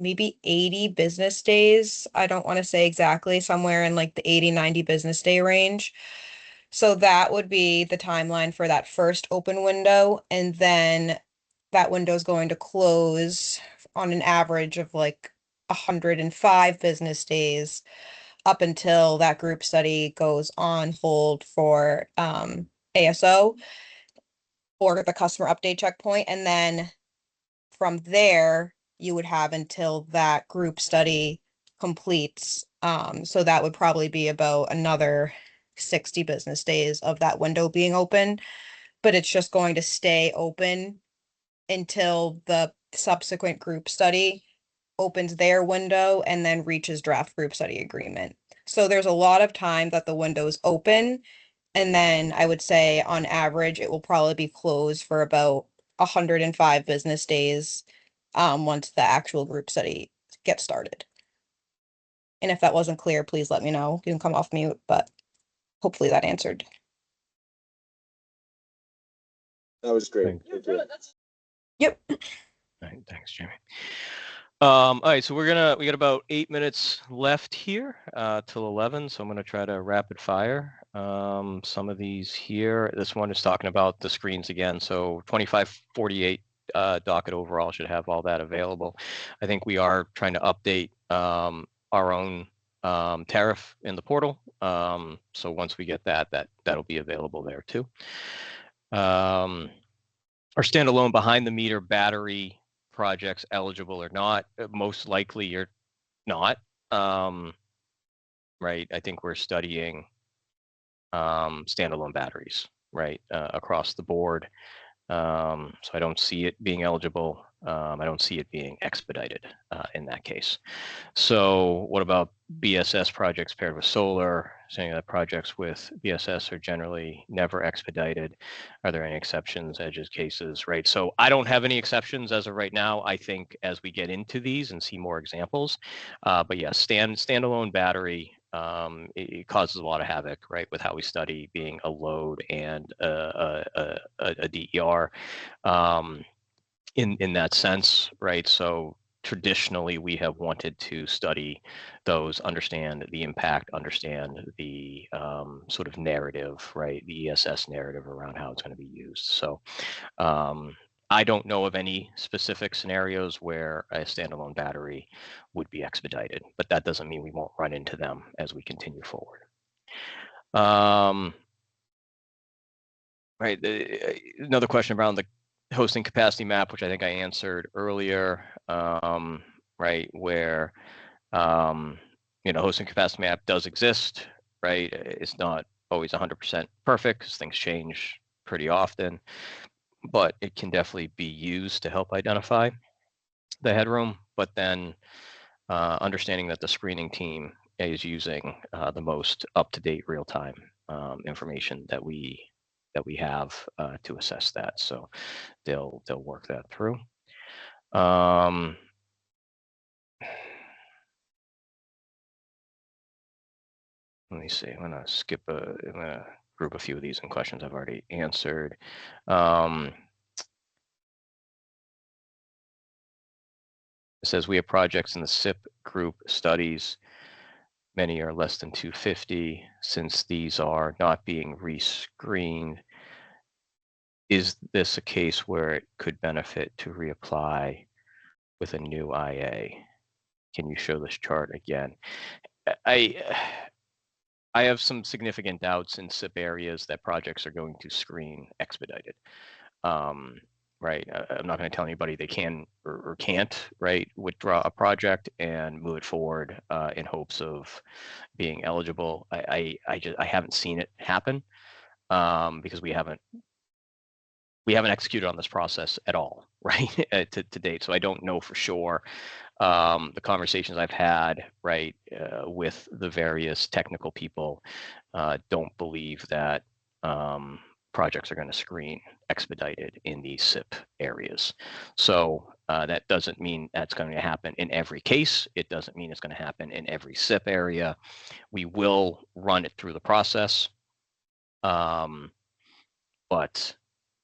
S2: maybe 80 business days. I don't want to say exactly, somewhere in like the 80, 90 business day range. So that would be the timeline for that first open window. And then that window is going to close on an average of like 105 business days up until that group study goes on hold for ASO or the customer update checkpoint. And then from there, you would have until that group study completes. So that would probably be about another 60 business days of that window being open, but it's just going to stay open until the subsequent group study opens their window and then reaches draft group study agreement. So there's a lot of time that the window's open. And then I would say on average, it will probably be closed for about 105 business days once the actual group study gets started. And if that wasn't clear, please let me know. You can come off mute, but hopefully that answered.
S5: That was great.
S1: Thanks.
S5: Thank you.
S2: Yep.
S1: All right, thanks, Jamie. All right, so we got about 8 minutes left here till 11, so I'm gonna try to rapid fire some of these here. This one is talking about the screens again, so 2548 docket overall should have all that available. I think we are trying to update our own tariff in the portal, so once we get that'll be available there too. Our standalone behind the meter battery projects eligible or not? Most likely you're not. Right. I think we're studying standalone batteries, right, across the board. So I don't see it being eligible. I don't see it being expedited in that case. So what about BSS projects paired with solar? Saying that projects with BSS are generally never expedited. Are there any exceptions, edges, cases, right? So I don't have any exceptions as of right now. I think as we get into these and see more examples, but yeah, standalone battery, it causes a lot of havoc, right, with how we study being a load and a DER in that sense, right? So traditionally we have wanted to study those, understand the impact, understand the sort of narrative, right? The ESS narrative around how it's going to be used. So I don't know of any specific scenarios where a standalone battery would be expedited, but that doesn't mean we won't run into them as we continue forward. Right. Another question around the hosting capacity map, which I think I answered earlier, right, where, hosting capacity map does exist, right? It's not always 100% perfect because things change pretty often, but it can definitely be used to help identify the headroom. But then understanding that the screening team is using the most up-to-date real-time information that we have to assess that. So they'll work that through. Let me see. I'm gonna group a few of these in questions I've already answered. It says we have projects in the SIP group studies. Many are less than 250. Since these are not being rescreened, is this a case where it could benefit to reapply with a new IA? Can you show this chart again? I have some significant doubts in SIP areas that projects are going to screen expedited. Right. I'm not going to tell anybody they can or can't, right, withdraw a project and move it forward in hopes of being eligible. I haven't seen it happen because we haven't executed on this process at all, right, to date. So I don't know for sure. The conversations I've had, right, with the various technical people don't believe that projects are going to screen expedited in these SIP areas. So that doesn't mean that's going to happen in every case. It doesn't mean it's going to happen in every SIP area. We will run it through the process. But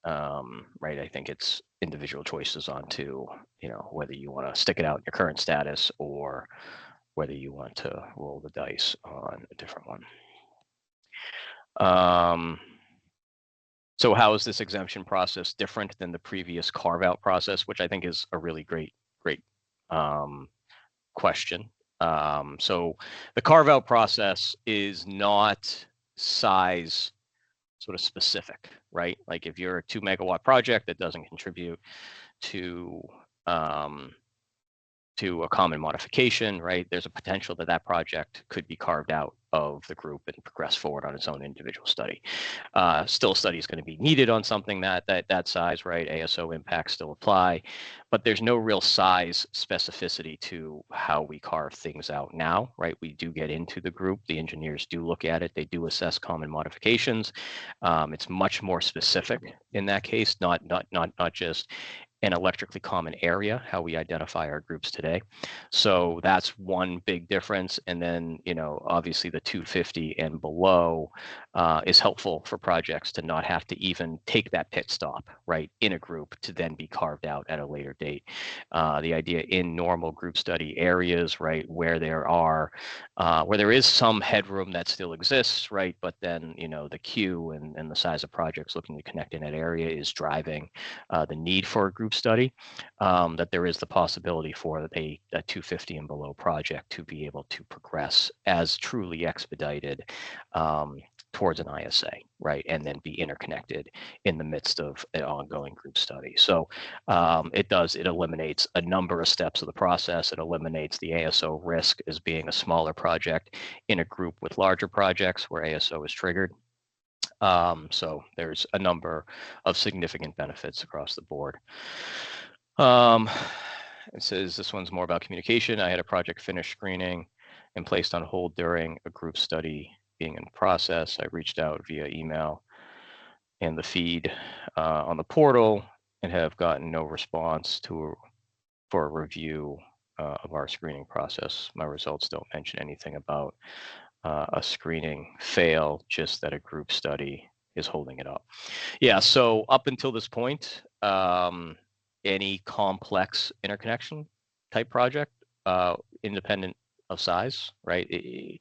S1: right, I think it's individual choices onto, whether you want to stick it out in your current status or whether you want to roll the dice on a different one. So how is this exemption process different than the previous carve-out process, which I think is a really great question. So the carve-out process is not size sort of specific, right? Like if you're a 2 megawatt project that doesn't contribute to a common modification, right? There's a potential that that project could be carved out of the group and progress forward on its own individual study. Still, study is going to be needed on something that size, right? ASO impacts still apply, but there's no real size specificity to how we carve things out now, right? We do get into the group. The engineers do look at it. They do assess common modifications. It's much more specific in that case, not just an electrically common area, how we identify our groups today. So that's one big difference. And then, obviously the 250 and below is helpful for projects to not have to even take that pit stop, right, in a group to then be carved out at a later date. The idea in normal group study areas, right, where there is some headroom that still exists, right, but then, the queue and the size of projects looking to connect in that area is driving the need for a group study, that there is the possibility for a 250 and below project to be able to progress as truly expedited towards an ISA, right, and then be interconnected in the midst of an ongoing group study. So it eliminates a number of steps of the process. It eliminates the ASO risk as being a smaller project in a group with larger projects where ASO is triggered. So there's a number of significant benefits across the board. It says this one's more about communication. I had a project finish screening and placed on hold during a group study being in process. I reached out via email and the feed on the portal and have gotten no response for a review of our screening process. My results don't mention anything about a screening fail, just that a group study is holding it up. Yeah, so up until this point, any complex interconnection type project, independent of size, right,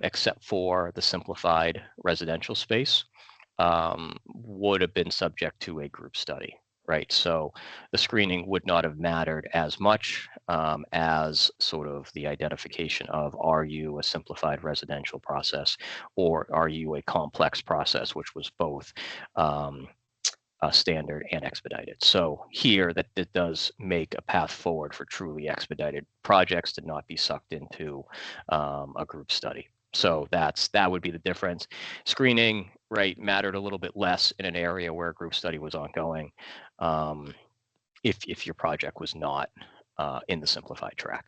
S1: except for the simplified residential space, would have been subject to a group study, right? So the screening would not have mattered as much as sort of the identification of, are you a simplified residential process or are you a complex process, which was both standard and expedited. So here that does make a path forward for truly expedited projects to not be sucked into a group study. So that would be the difference. Screening, right, mattered a little bit less in an area where a group study was ongoing, if your project was not in the simplified track.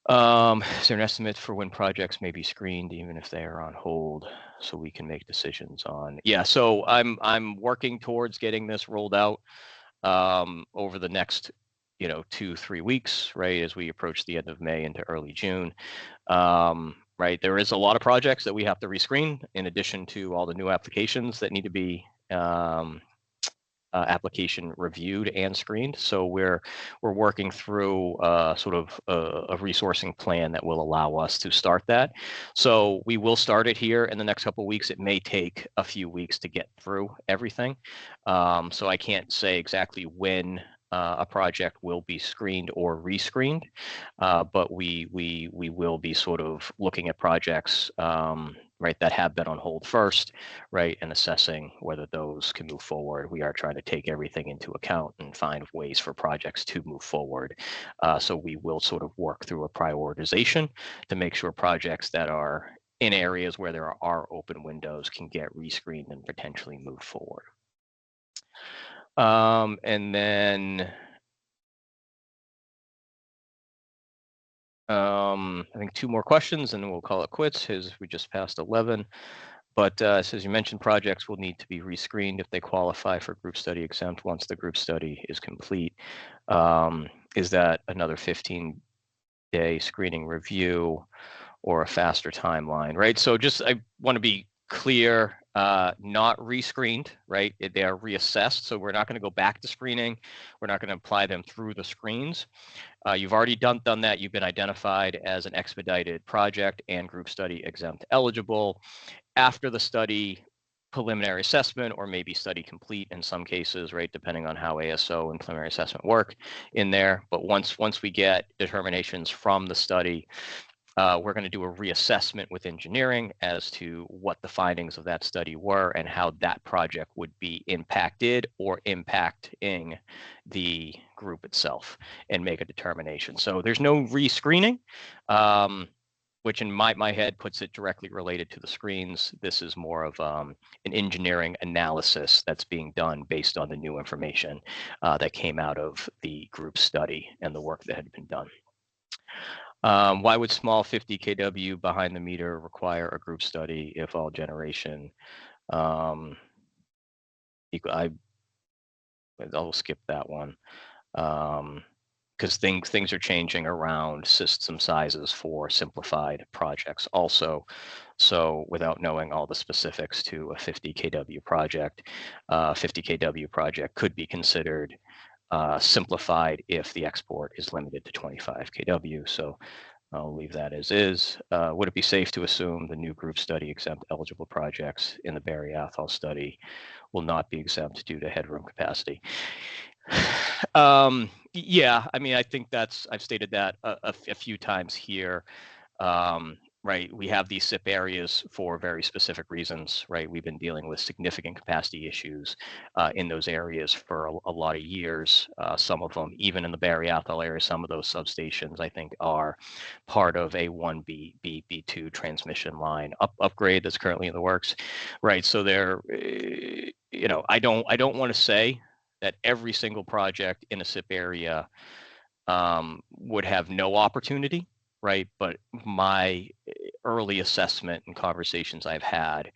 S1: Is there an estimate for when projects may be screened, even if they are on hold, so we can make decisions on? Yeah, so I'm working towards getting this rolled out over the next 2-3 weeks, right, as we approach the end of May into early June. Right, there is a lot of projects that we have to rescreen in addition to all the new applications that need to be application reviewed and screened. So we're working through sort of a resourcing plan that will allow us to start that. So we will start it here in the next couple of weeks. It may take a few weeks to get through everything. So I can't say exactly when a project will be screened or rescreened, but we will be sort of looking at projects right, that have been on hold first, right, and assessing whether those can move forward. We are trying to take everything into account and find ways for projects to move forward. So we will sort of work through a prioritization to make sure projects that are in areas where there are open windows can get rescreened and potentially move forward. And then I think 2 more questions and then we'll call it quits. We just passed 11. But it says you mentioned projects will need to be rescreened if they qualify for group study exempt once the group study is complete. Is that another 15-day screening review or a faster timeline, right? So I want to be clear, not rescreened, right? They are reassessed. So we're not going to go back to screening. We're not going to apply them through the screens. You've already done that. You've been identified as an expedited project and group study exempt eligible. After the study preliminary assessment, or maybe study complete in some cases, right, depending on how ASO and preliminary assessment work in there. But once we get determinations from the study, we're going to do a reassessment with engineering as to what the findings of that study were and how that project would be impacted or impacting the group itself, and make a determination. So there's no rescreening, which in my head puts it directly related to the screens. This is more of an engineering analysis that's being done based on the new information that came out of the group study and the work that had been done. Why would small 50 kW behind the meter require a group study if all generation I'll skip that one. Because things are changing around system sizes for simplified projects also. So without knowing all the specifics to a 50 kW project, 50 kW project could be considered simplified if the export is limited to 25 kW. So I'll leave that as is. Would it be safe to assume the new group study exempt eligible projects in the Barry Athol study will not be exempt due to headroom capacity? Yeah, I mean, I think I've stated that a few times here. Right, we have these SIP areas for very specific reasons, right? We've been dealing with significant capacity issues in those areas for a lot of years. Some of them, even in the Barry Athol area, some of those substations, I think, are part of a 1B, B2 transmission line upgrade that's currently in the works, right? So they're, I don't want to say that every single project in a SIP area would have no opportunity, right? But my early assessment and conversations I've had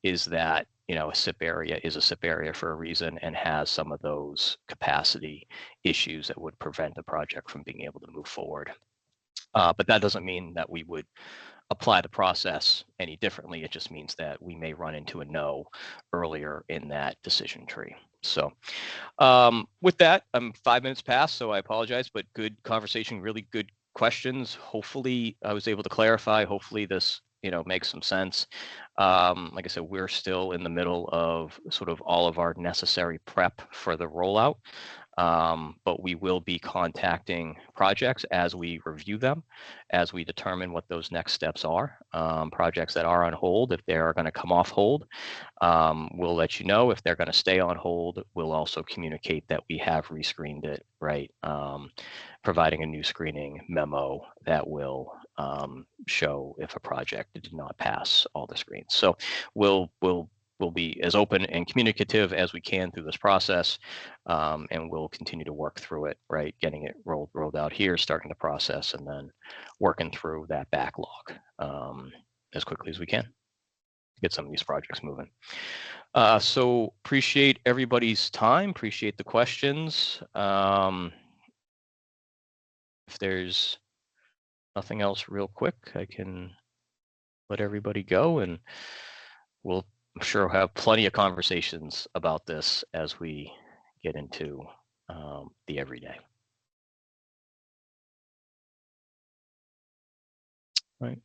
S1: is that, a SIP area is a SIP area for a reason and has some of those capacity issues that would prevent the project from being able to move forward. But that doesn't mean that we would apply the process any differently. It just means that we may run into a no earlier in that decision tree. So with that, I'm 5 minutes past, so I apologize, but good conversation, really good questions. Hopefully I was able to clarify. Hopefully this, makes some sense. Like I said, we're still in the middle of sort of all of our necessary prep for the rollout. But we will be contacting projects as we review them, as we determine what those next steps are. Projects that are on hold, if they are going to come off hold, we'll let you know. If they're going to stay on hold, we'll also communicate that we have rescreened it, right? Providing a new screening memo that will show if a project did not pass all the screens. So we'll be as open and communicative as we can through this process, and we'll continue to work through it, right? Getting it rolled out here, starting the process, and then working through that backlog as quickly as we can to get some of these projects moving. So appreciate everybody's time, appreciate the questions. If there's nothing else real quick, I can let everybody go, and I'm sure we'll have plenty of conversations about this as we get into the everyday. Right.